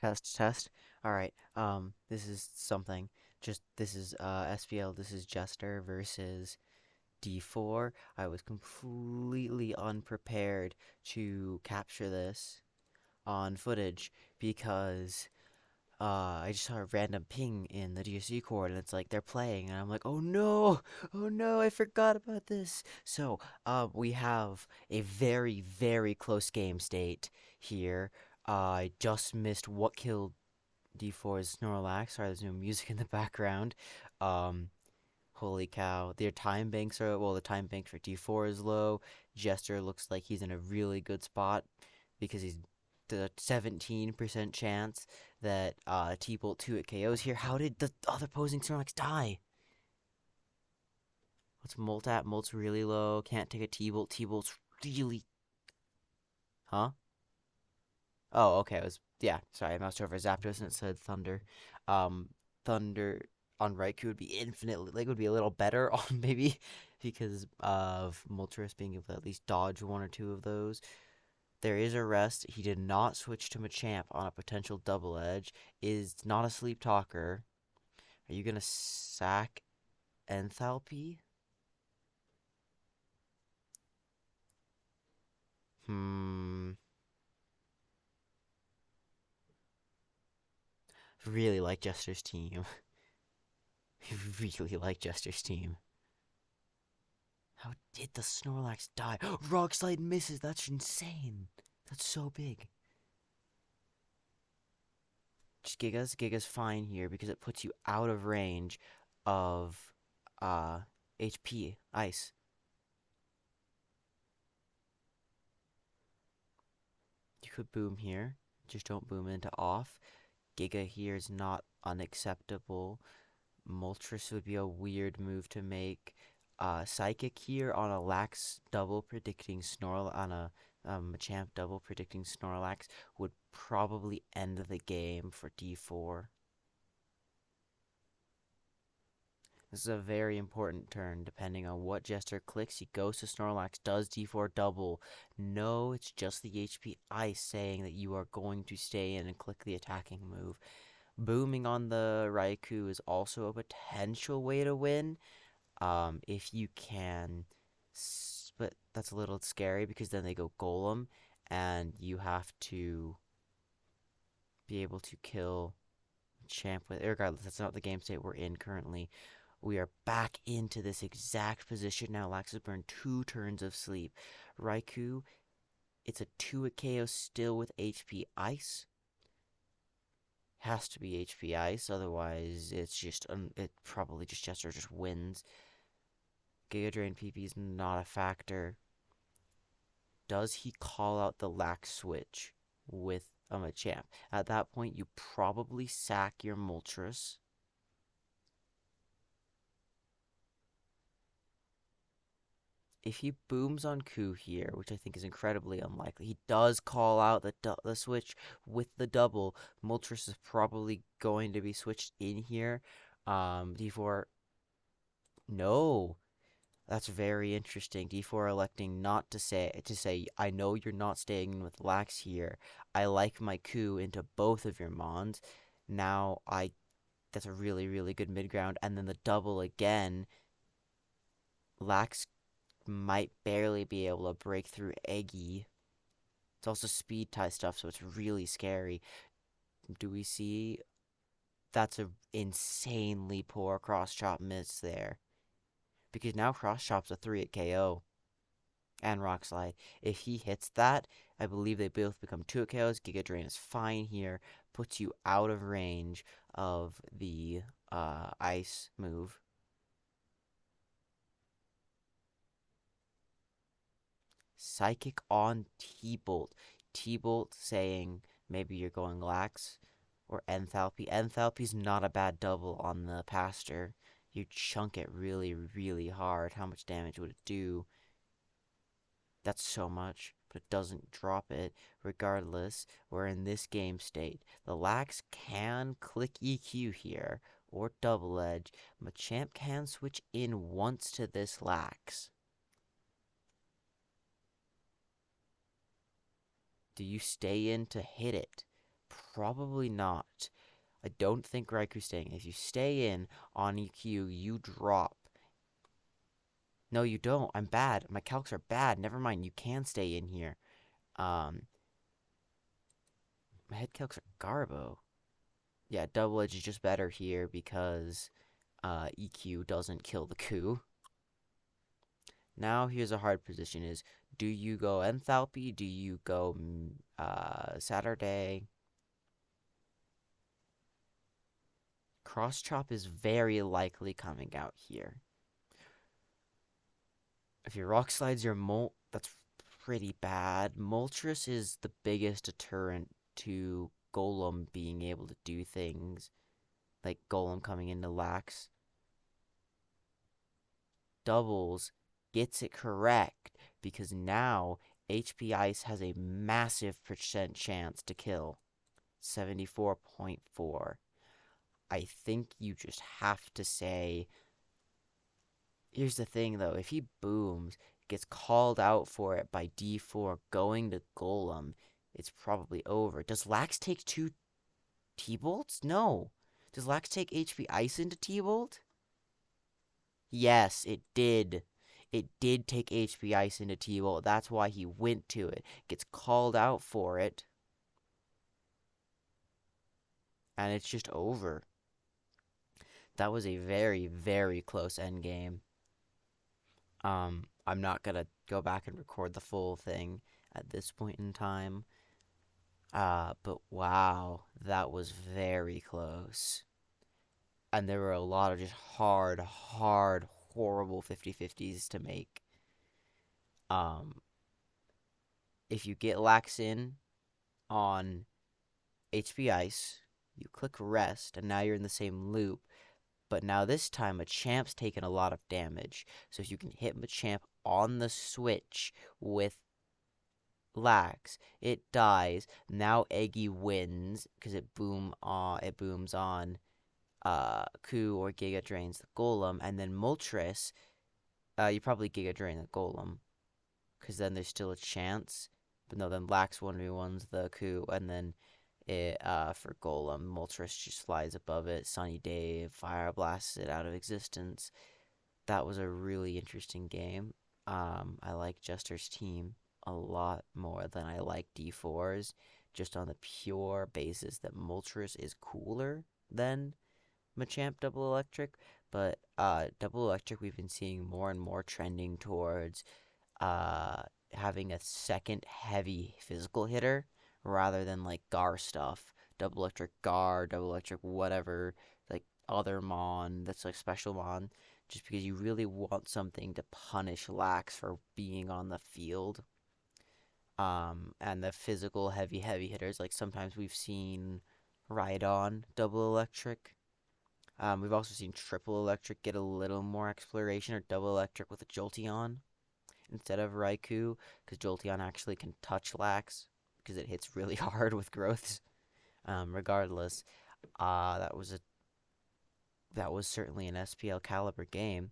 Test, test. All right. This is something. This is SPL. This is Jester versus D4. I was completely unprepared to capture this on footage because I just saw a random ping in the DSC cord and it's like they're playing and I'm like, oh no, I forgot about this. So, we have a very, very close game state here. I just missed what killed D4's Snorlax. Sorry, there's no music in the background. Um, Holy cow. Their time banks are, well, the time bank for D4 is low. Jester looks like he's in a really good spot because he's the 17% chance that T-Bolt 2 at KO's here. How did the other opposing Snorlax die? What's Molt at? Molt's really low. Can't take a T-Bolt. T-Bolt's really. Huh? Oh, okay. It was yeah. Sorry, I moused over Zapdos and it said Thunder. Um, Thunder on Raikou would be infinitely like would be a little better on maybe because of Moltres being able to at least dodge one or two of those. There is a rest. He did not switch to Machamp on a potential double edge. Is not a sleep talker. Are you gonna sack Enthalpy? Hmm. Really like Jester's team. really like Jester's team. How did the Snorlax die? Rock Slide misses. That's insane. That's so big. Just Gigas. Giga's fine here because it puts you out of range of uh HP ice. You could boom here. Just don't boom into off. Giga here is not unacceptable. Moltres would be a weird move to make. Psychic here on a Lax double predicting Snorl on a Machamp double predicting Snorlax would probably end the game for D4. This is a very important turn. Depending on what Jester clicks, he goes to Snorlax. Does D4 double? No, it's just the HP Ice saying that you are going to stay in and click the attacking move. Booming on the Raikou is also a potential way to win. If you can, but that's a little scary because then they go Golem, and you have to be able to kill Champ with. Regardless, that's not the game state we're in currently. We are back into this exact position now. Lax has burned 2 turns of sleep. Raikou, it's a 2 at KO still with HP Ice. Has to be HP Ice, otherwise it's just it probably just Jester just wins. Giga Drain PP is not a factor. Does he call out the Lax switch with a Machamp? At that point, you probably sack your Moltres. If he booms on Ku here, which I think is incredibly unlikely, he does call out the switch with the double. Moltres is probably going to be switched in here. D4, no. That's very interesting. D4 electing not to say I know you're not staying in with Lax here. I like my coup into both of your Mons. Now I that's a really, really good mid ground. And then the double again. Lax might barely be able to break through Eggy. It's also speed tie stuff, so it's really scary. Do we see that's a insanely poor cross chop miss there? Because now cross chop's a 3 at KO. And Rock Slide. If he hits that, I believe they both become 2 KOs. Giga Drain is fine here. Puts you out of range of the ice move. Psychic on T-Bolt. T-Bolt saying maybe you're going Lax or Enthalpy. Enthalpy's not a bad double on the Pastor. You chunk it really, really hard. How much damage would it do? That's so much, but it doesn't drop it. Regardless, we're in this game state. The Lax can click EQ here, or double edge. Machamp can switch in once to this Lax. Do you stay in to hit it? Probably not. I don't think Raiku's staying. If you stay in on EQ, you drop. No, you don't. I'm bad. My calcs are bad. Never mind. You can stay in here. Um, my head calcs are garbo. Yeah, double edge is just better here because EQ doesn't kill the coup. Now here's a hard position: is do you go enthalpy? Do you go Saturday? Cross chop is very likely coming out here. If your rock slides your molt, that's pretty bad. Moltres is the biggest deterrent to Golem being able to do things, like Golem coming into lax. Doubles gets it correct because now HP Ice has a massive percent chance to kill. 74.4. I think you just have to say, here's the thing though, if he booms, gets called out for it by D4 going to Golem, it's probably over. Does Lax take two T-Bolts? No. Does Lax take HP Ice into T-Bolt? Yes, it did. It did take HP Ice into T-Bolt. That's why he went to it. Gets called out for it. And it's just over. That was a very, very close endgame. I'm not gonna go back and record the full thing at this point in time. But wow, that was very close. And there were a lot of just hard, horrible 50-50s to make. Um, if you get lax in on HP Ice, you click rest, and now you're in the same loop. But now this time, Machamp's taken a lot of damage. So if you can hit Machamp on the switch with lax, it dies. Now Eggy wins because it booms on Coup or Giga Drains the Golem, and then Moltres, you probably Giga Drain the Golem because then there's still a chance. But no, then Lax 1v1s the Coup, and then for Golem, Moltres just flies above it. Sunny Day Fire blasts it out of existence. That was a really interesting game. I like Jester's team a lot more than I like D4's, just on the pure basis that Moltres is cooler than Machamp Double Electric. But Double Electric, we've been seeing more and more trending towards having a second heavy physical hitter rather than like Gar stuff. Double Electric Gar, Double Electric whatever, like other Mon that's like special Mon, just because you really want something to punish Lax for being on the field. And the physical heavy hitters, like sometimes we've seen Rhydon Double Electric. We've also seen Triple Electric get a little more exploration, or Double Electric with a Jolteon instead of Raikou, because Jolteon actually can touch Lax because it hits really hard with growths. Regardless, that was certainly an SPL caliber game.